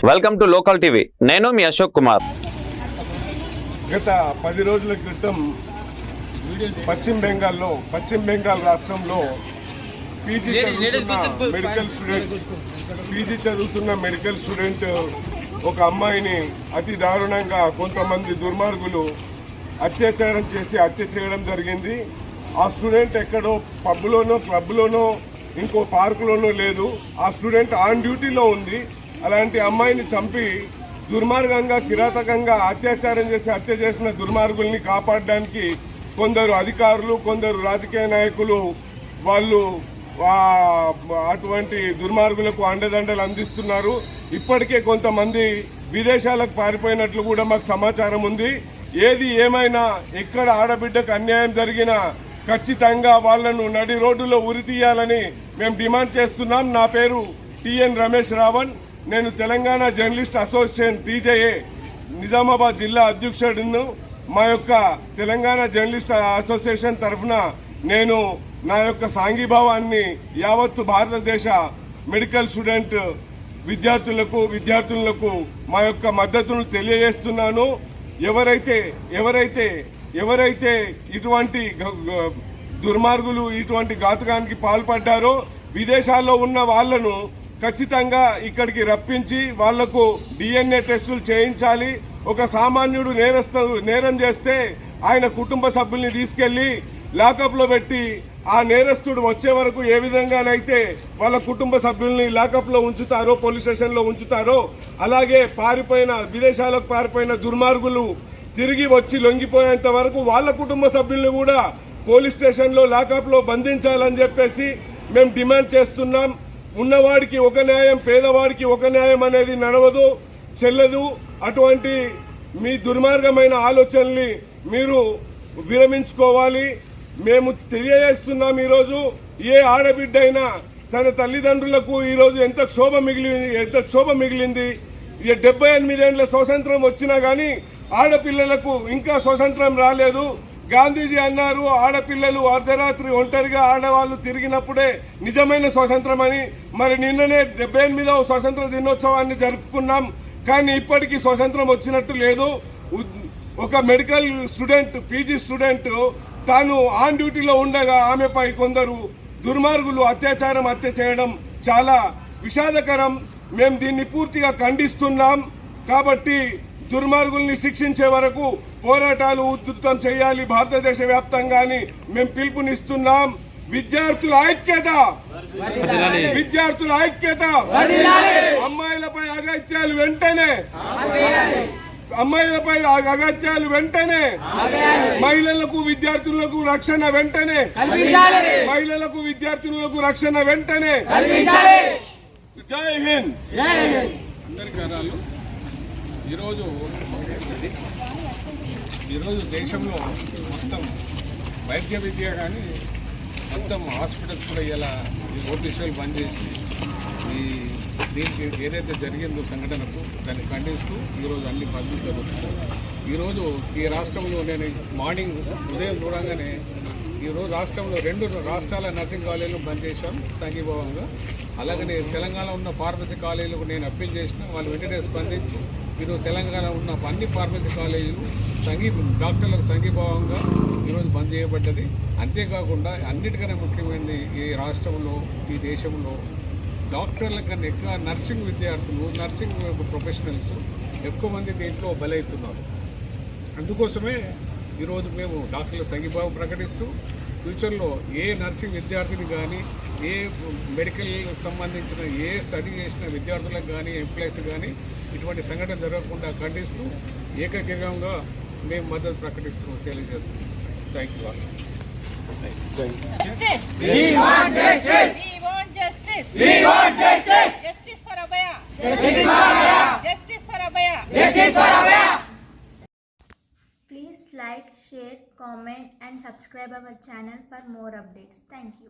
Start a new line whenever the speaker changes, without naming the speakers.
Welcome to local TV. నేను మీ అశోక్ కుమార్.
గత 10 రోజుల క్రితం పశ్చిమ బెంగాల్ రాష్ట్రంలో పీజీ చదువుతున్న మెడికల్ స్టూడెంట్ ఒక అమ్మాయిని అతి దారుణంగా కొంతమంది దుర్మార్గులు అత్యాచారం చేసి హత్య చేయడం జరిగింది. ఆ స్టూడెంట్ ఎక్కడో పబ్లోనో క్లబ్లోనో ఇంకో పార్కులోనో లేదు. ఆ స్టూడెంట్ ఆన్ డ్యూటీలో ఉంది. అలాంటి అమ్మాయిని చంపి దుర్మార్గంగా కిరాతకంగా అత్యాచారం చేసి హత్య చేసిన దుర్మార్గుల్ని కాపాడడానికి కొందరు అధికారులు, కొందరు రాజకీయ నాయకులు వాళ్ళు అటువంటి దుర్మార్గులకు అండదండలు అందిస్తున్నారు. ఇప్పటికే కొంతమంది విదేశాలకు పారిపోయినట్లు కూడా మాకు సమాచారం ఉంది. ఏది ఏమైనా ఎక్కడ ఆడబిడ్డకు అన్యాయం జరిగినా ఖచ్చితంగా వాళ్లను నడి రోడ్డులో ఉరి తీయాలని మేము డిమాండ్ చేస్తున్నాం. నా పేరు టిఎన్ రమేష్ రావణ్. నేను తెలంగాణ జర్నలిస్ట్ అసోసియేషన్ టీజేఏ నిజామాబాద్ జిల్లా అధ్యక్షుడును. మా యొక్క తెలంగాణ జర్నలిస్ట్ అసోసియేషన్ తరఫున నేను నా యొక్క సాంఘీభావాన్ని యావత్తు భారతదేశ మెడికల్ స్టూడెంట్ విద్యార్థులకు మా యొక్క మద్దతును తెలియజేస్తున్నాను. ఎవరైతే ఇటువంటి దుర్మార్గులు ఇటువంటి ఘాతుకానికి పాల్పడ్డారో విదేశాల్లో ఉన్న వాళ్లను ఖచ్చితంగా ఇక్కడికి రప్పించి వాళ్లకు DNA టెస్టులు చేయించాలి. ఒక సామాన్యుడు నేరం చేస్తే ఆయన కుటుంబ సభ్యుల్ని తీసుకెళ్లి లాకప్ లో పెట్టి ఆ నేరస్తుడు వచ్చే వరకు ఏ విధంగానైతే వాళ్ళ కుటుంబ సభ్యుల్ని లాకప్ లో ఉంచుతారో, పోలీస్ స్టేషన్ లో ఉంచుతారో, అలాగే విదేశాలకు పారిపోయిన దుర్మార్గులు తిరిగి వచ్చి లొంగిపోయేంత వరకు వాళ్ళ కుటుంబ సభ్యుల్ని కూడా పోలీస్ స్టేషన్ లో లాకప్ లో బంధించాలని చెప్పేసి మేము డిమాండ్ చేస్తున్నాం. ఉన్నవాడికి ఒక న్యాయం, పేదవాడికి ఒక న్యాయం అనేది నడవదు, చెల్లదు. అటువంటి మీ దుర్మార్గమైన ఆలోచనల్ని మీరు విరమించుకోవాలి. మేము తెలియజేస్తున్నాం. ఈరోజు ఏ ఆడబిడ్డ అయినా తన తల్లిదండ్రులకు ఈరోజు ఎంత క్షోభ మిగిలింది. 78 ఏళ్ల స్వాతంత్రం వచ్చినా గానీ ఆడపిల్లలకు ఇంకా స్వాతంత్రం రాలేదు. గాంధీజీ అన్నారు, ఆడపిల్లలు అర్ధరాత్రి ఒంటరిగా ఆడవాళ్లు తిరిగినప్పుడే నిజమైన స్వాతంత్రం అని. మరి నిన్ననే 78వ స్వాతంత్ర దినోత్సవాన్ని జరుపుకున్నాం. కానీ ఇప్పటికీ స్వాతంత్రం వచ్చినట్టు లేదు. ఒక మెడికల్ స్టూడెంట్, పీజీ స్టూడెంట్ తాను ఆన్ డ్యూటీలో ఉండగా ఆమెపై కొందరు దుర్మార్గులు హత్య చేయడం చాలా విషాదకరం. మేము దీన్ని పూర్తిగా ఖండిస్తున్నాం. కాబట్టి దుర్మార్గుల్ని శిక్షించే వరకు పోరాటాలు ఉధృతం చేయాలి భారతదేశ వ్యాప్తంగాని మేము పిలుపునిస్తున్నాం. విద్యార్థుల ఐక్యత, అమ్మాయిలపై అగత్యాలు వెంటనే, మహిళలకు విద్యార్థులకు రక్షణ వెంటనే. జై హింద్.
ఈరోజు దేశంలో మొత్తం వైద్య విద్య కానీ మొత్తం హాస్పిటల్స్ కూడా ఇలా ఓపీసీలు బంద్ చేసి దీనికి ఏదైతే జరిగిందో సంఘటనకు దాన్ని ఖండిస్తూ ఈరోజు అన్ని బంద్లు జరుగుతున్నాయి. ఈరోజు ఈ రాష్ట్రంలో నేను మార్నింగ్ ఉదయం చూడంగానే ఈరోజు రాష్ట్రంలో 2 రాష్ట్రాల నర్సింగ్ కాలేజీలు బంద్ చేశాం సంఘీభావంగా. అలాగనే తెలంగాణ ఉన్న ఫార్మసీ కాలేజీలకు నేను అప్పీల్ చేసిన, వాళ్ళు వెంటనే స్పందించి ఈరోజు తెలంగాణ ఉన్న అన్ని ఫార్మసీ కాలేజీలు డాక్టర్లకు సంఘీభావంగా ఈరోజు బంద్ చేయబడ్డది. అంతేకాకుండా అన్నిటికన్నా ముఖ్యమైనది ఈ రాష్ట్రంలో, ఈ దేశంలో డాక్టర్ల కన్నా ఎక్కువ నర్సింగ్ విద్యార్థులు, నర్సింగ్ ప్రొఫెషనల్స్ ఎక్కువ మంది దీంట్లో బలవుతున్నారు. అందుకోసమే ఈరోజు మేము డాక్టర్ల సంఘీభావం ప్రకటిస్తూ ఫ్యూచర్లో ఏ నర్సింగ్ విద్యార్థిని కానీ, ఏ మెడికల్ సంబంధించిన ఏ స్టడీ చేసిన విద్యార్థులకు కానీ, ఎంప్లాయీస్ కానీ ఇటువంటి సంఘటన జరగకుండా ఖండిస్తూ ఏకగ్రీవంగా మేము మద్దతు ప్రకటిస్తున్నాం, తెలియజేస్తున్నాం. Thank you.
Please like, share, comment and subscribe our channel for more updates. Thank you.